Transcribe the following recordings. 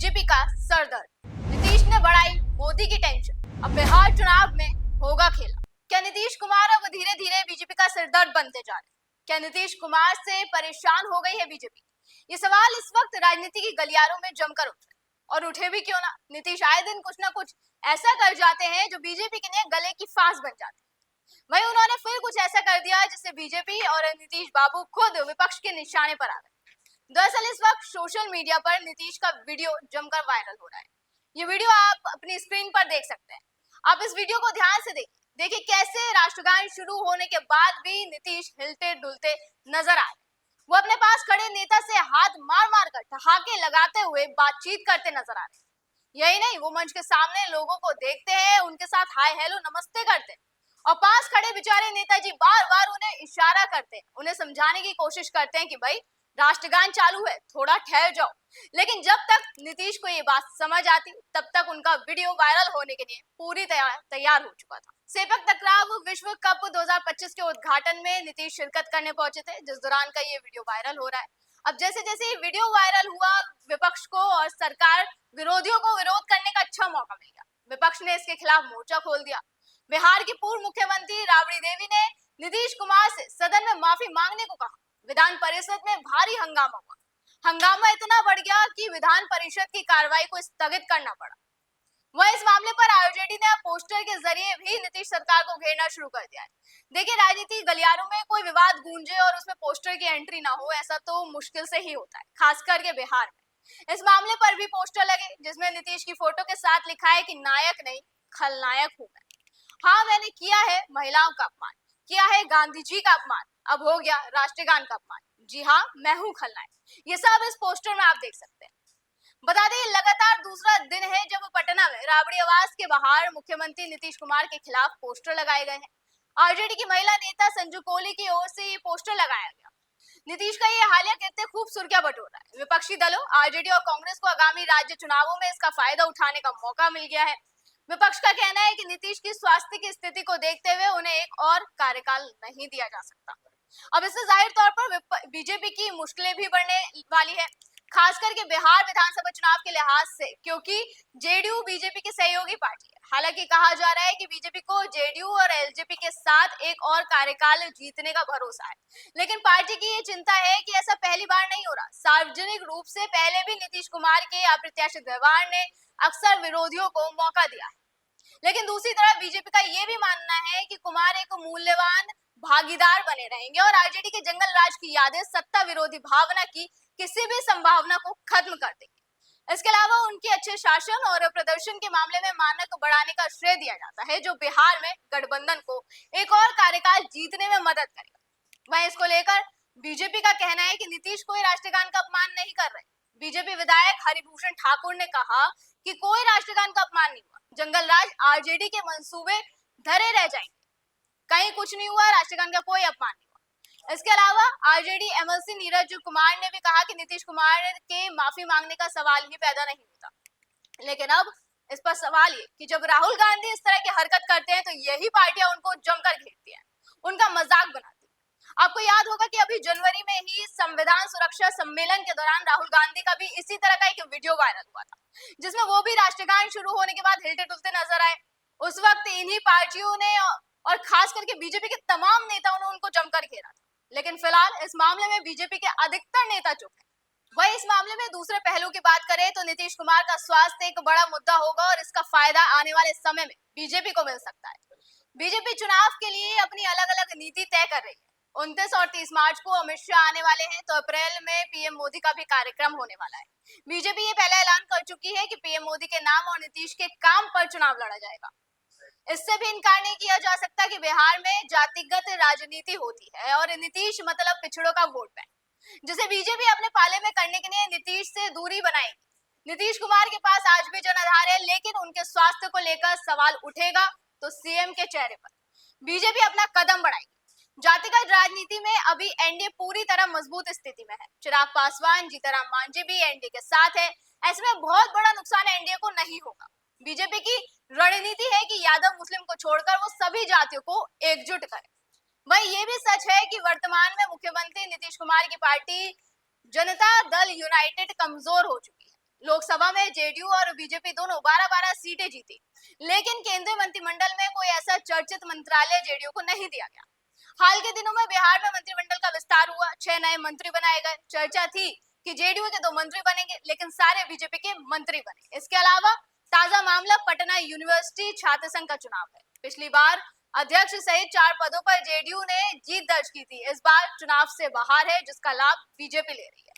BJP का सरदर्द। नीतीश ने बढ़ाई मोदी की टेंशन, अब बिहार चुनाव में होगा खेला। क्या नीतीश कुमार अब धीरे धीरे बीजेपी का सरदर्द बनते जा रहे हैं? क्या नीतीश कुमार से परेशान हो गई है बीजेपी? ये सवाल इस वक्त राजनीति की गलियारों में जमकर उठ रहे हैं। और उठे भी क्यों ना, नीतीश आए दिन कुछ ना कुछ ऐसा कर जाते हैं जो बीजेपी के लिए गले की फांस बन जाती है। वहीं उन्होंने फिर कुछ ऐसा कर दिया जिससे बीजेपी और नीतीश बाबू खुद विपक्ष के निशाने पर आ गए। दरअसल इस वक्त सोशल मीडिया पर नीतीश का वीडियो जमकर वायरल हो रहा है। ये वीडियो आप अपनी स्क्रीन पर देख सकते हैं। आप इस वीडियो को ध्यान से देखिए कैसे राष्ट्रगान शुरू होने के बाद भी नीतीश हिलते डुलते नजर आ रहे। वो अपने पास खड़े नेता से हाथ मार मार कर ठहाके लगाते हुए बातचीत करते नजर आ रहे। यही नहीं, वो मंच के सामने लोगों को देखते हैं, उनके साथ हाय हेलो नमस्ते करते हैं और पास खड़े बेचारे नेताजी बार बार उन्हें इशारा करते हैं, उन्हें समझाने की कोशिश करते हैं कि भाई राष्ट्रगान चालू है, थोड़ा ठहर जाओ। लेकिन जब तक नीतीश को ये बात समझ आती तब तक उनका वीडियो वायरल होने के लिए पूरी तैयार हो चुका था। सेपक तकराव विश्व कप 2025 के उद्घाटन में नीतीश शिरकत करने पहुंचे थे, जिस दौरान का ये वीडियो वायरल हो रहा है। अब जैसे जैसे ये वीडियो वायरल हुआ, विपक्ष को और सरकार विरोधियों को विरोध करने का अच्छा मौका मिल गया। विपक्ष ने इसके खिलाफ मोर्चा खोल दिया। बिहार की पूर्व मुख्यमंत्री राबड़ी देवी ने नीतीश कुमार से सदन में माफी मांगने को कहा। विधान परिषद में भारी हंगामा हुआ। हंगामा इतना बढ़ गया कि विधान परिषद की कार्रवाई को स्थगित करना पड़ा। वह इस मामले पर आरजेडी ने पोस्टर के जरिए भी नीतीश सरकार को घेरना शुरू कर दिया है। देखिए, राजनीति गलियारों में कोई विवाद गूंजे और उसमें पोस्टर की एंट्री ना हो, ऐसा तो मुश्किल से ही होता है, खास करके बिहार में। इस मामले पर भी पोस्टर लगे जिसमें नीतीश की फोटो के साथ लिखा है कि नायक नहीं खलनायक हूं मैं। हाँ, मैंने किया है महिलाओं का अपमान, किया है गांधी जी का अपमान, अब हो गया राष्ट्रगान का अपमान। जी हाँ, मैं हूँ खलनायक। ये सब इस पोस्टर में आप देख सकते हैं। बता दें, लगातार दूसरा दिन है जब पटना में राबड़ी आवास के बाहर मुख्यमंत्री नीतीश कुमार के खिलाफ पोस्टर लगाए गए हैं। आरजेडी की महिला नेता संजू कोली की ओर से ये पोस्टर लगाया गया। नीतीश का ये हालिया कहते खूब सुर्खियां बटोर रहा है। विपक्षी दलों आरजेडी और कांग्रेस को आगामी राज्य चुनावों में इसका फायदा उठाने का मौका मिल गया है। विपक्ष का कहना है कि नीतीश की स्वास्थ्य की स्थिति को देखते हुए उन्हें एक और कार्यकाल नहीं दिया जा सकता। अब इससे जाहिर तौर पर बीजेपी की मुश्किलें भी बढ़ने वाली है, खास करके बिहार विधानसभा चुनाव के लिहाज से, क्योंकि जेडीयू बीजेपी की सहयोगी पार्टी है। हालांकि कहा जा रहा है कि बीजेपी को जेडीयू और एलजेपी के साथ एक और कार्यकाल जीतने का भरोसा है, लेकिन पार्टी की ये चिंता है कि ऐसा पहली बार नहीं हो रहा। सार्वजनिक रूप से पहले भी नीतीश कुमार के अप्रत्याशित व्यवहार ने अक्सर विरोधियों को मौका दिया है। लेकिन दूसरी तरफ बीजेपी का ये भी मानना है कि कुमार एक मूल्यवान भागीदार बने रहेंगे और आरजेडी के जंगल राज की यादें सत्ता विरोधी भावना की किसी भी संभावना को खत्म कर देंगे। इसके अलावा उनके अच्छे शासन और प्रदर्शन के मामले में मानक बढ़ाने का श्रेय दिया जाता है, जो बिहार में गठबंधन को एक और कार्यकाल जीतने में मदद करेगा। वहीं इसको लेकर बीजेपी का कहना है कि नीतीश कोई राष्ट्रगान का अपमान नहीं कर रहे। बीजेपी विधायक हरिभूषण ठाकुर ने कहा कि कोई राष्ट्रगान का अपमान नहीं हुआ, जंगल राज आरजेडी के मंसूबे धरे रह जाएंगे, कहीं कुछ नहीं हुआ, राष्ट्रगान का कोई अपमान नहीं हुआ। इसके अलावा आरजेडी एमएलसी नीरज कुमार ने भी कहा कि नीतीश कुमार के माफी मांगने का सवाल ही पैदा नहीं होता। लेकिन अब इस पर सवाल ये कि जब राहुल गांधी इस तरह की हरकत करते हैं तो यही पार्टियां उनको जमकर घेरती हैं, उनका मजाक बनाती हैं। आपको याद होगा कि अभी जनवरी में ही संविधान सुरक्षा सम्मेलन के दौरान राहुल गांधी का भी इसी तरह का एक वीडियो वायरल हुआ था, जिसमें वो भी राष्ट्रगान शुरू होने के बाद हिलते डुलते नजर आए। उस वक्त इन्हीं पार्टियों ने और खास करके बीजेपी के तमाम नेताओं ने उनको जमकर घेरा था। लेकिन फिलहाल इस मामले में बीजेपी के अधिकतर नेता चुप हैं। वही इस मामले में दूसरे पहलू की बात करें तो नीतीश कुमार का स्वास्थ्य एक बड़ा मुद्दा होगा और इसका फायदा आने वाले समय में बीजेपी को मिल सकता है। बीजेपी चुनाव के लिए अपनी अलग अलग नीति तय कर रही है। 29 और 30 मार्च को अमित शाह आने वाले हैं, तो अप्रैल में पीएम मोदी का भी कार्यक्रम होने वाला है। बीजेपी ये पहले ऐलान कर चुकी है कि पीएम मोदी के नाम और नीतीश के काम पर चुनाव लड़ा जाएगा। इससे भी इनकार नहीं किया जा सकता कि बिहार में जातिगत राजनीति होती है और नीतीश मतलब पिछड़ों का वोट बैंक, जिसे बीजेपी अपने पाले में करने के लिए नीतीश से दूरी बनाएगी। नीतीश कुमार के पास आज भी जनाधार है, लेकिन उनके स्वास्थ्य को लेकर सवाल उठेगा तो सीएम के चेहरे पर बीजेपी अपना कदम बढ़ाएगी। जातिगत राजनीति में अभी एनडीए पूरी तरह मजबूत स्थिति में है। चिराग पासवान, जीतनराम मांझी भी एनडीए के साथ है। ऐसे में बहुत बड़ा नुकसान एनडीए को नहीं होगा। बीजेपी की रणनीति है कि यादव मुस्लिम को छोड़कर वो सभी जातियों को एकजुट करे। वही ये भी सच है कि वर्तमान में मुख्यमंत्री नीतीश कुमार की पार्टी जनता दल यूनाइटेड कमजोर हो चुकी है। लोकसभा में जेडीयू और बीजेपी दोनों 12-12 सीटें जीती, लेकिन केंद्रीय मंत्रिमंडल में कोई ऐसा चर्चित मंत्रालय जेडीयू को नहीं दिया गया। हाल के दिनों में बिहार में मंत्रिमंडल का विस्तार हुआ, 6 नए मंत्री बनाए गए। चर्चा थी कि जेडीयू के 2 मंत्री बनेंगे, लेकिन सारे बीजेपी के मंत्री बने। इसके अलावा ताजा मामला पटना यूनिवर्सिटी छात्र संघ का चुनाव है। पिछली बार अध्यक्ष सहित 4 पदों पर जेडीयू ने जीत दर्ज की थी। इस बार चुनाव से बाहर है, जिसका लाभ बीजेपी ले रही है।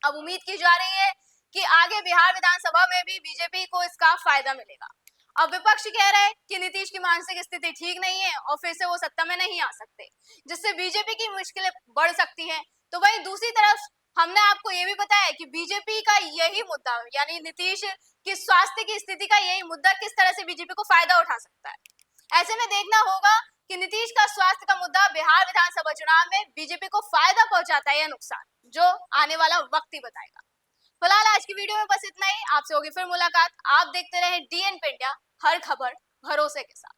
अब उम्मीद की जा रही है कि आगे बिहार विधानसभा में भी बीजेपी को इसका फायदा मिलेगा। अब विपक्ष कह रहा है कि नीतीश की मानसिक स्थिति ठीक नहीं है और फिर से वो सत्ता में नहीं आ सकते, जिससे बीजेपी की मुश्किलें बढ़ सकती हैं। तो वहीं दूसरी तरफ हमने आपको ये भी बताया कि बीजेपी का यही मुद्दा, यानी नीतीश की स्वास्थ्य की स्थिति का यही मुद्दा किस तरह से बीजेपी को फायदा उठा सकता है। ऐसे में देखना होगा कि नीतीश का स्वास्थ्य का मुद्दा बिहार विधानसभा चुनाव में बीजेपी को फायदा पहुंचाता है या नुकसान, जो आने वाला वक्त ही बताएगा। फिलहाल आज की वीडियो में बस इतना ही। आपसे होगी फिर मुलाकात। आप देखते रहे DNP इंडिया, हर खबर भरोसे के साथ।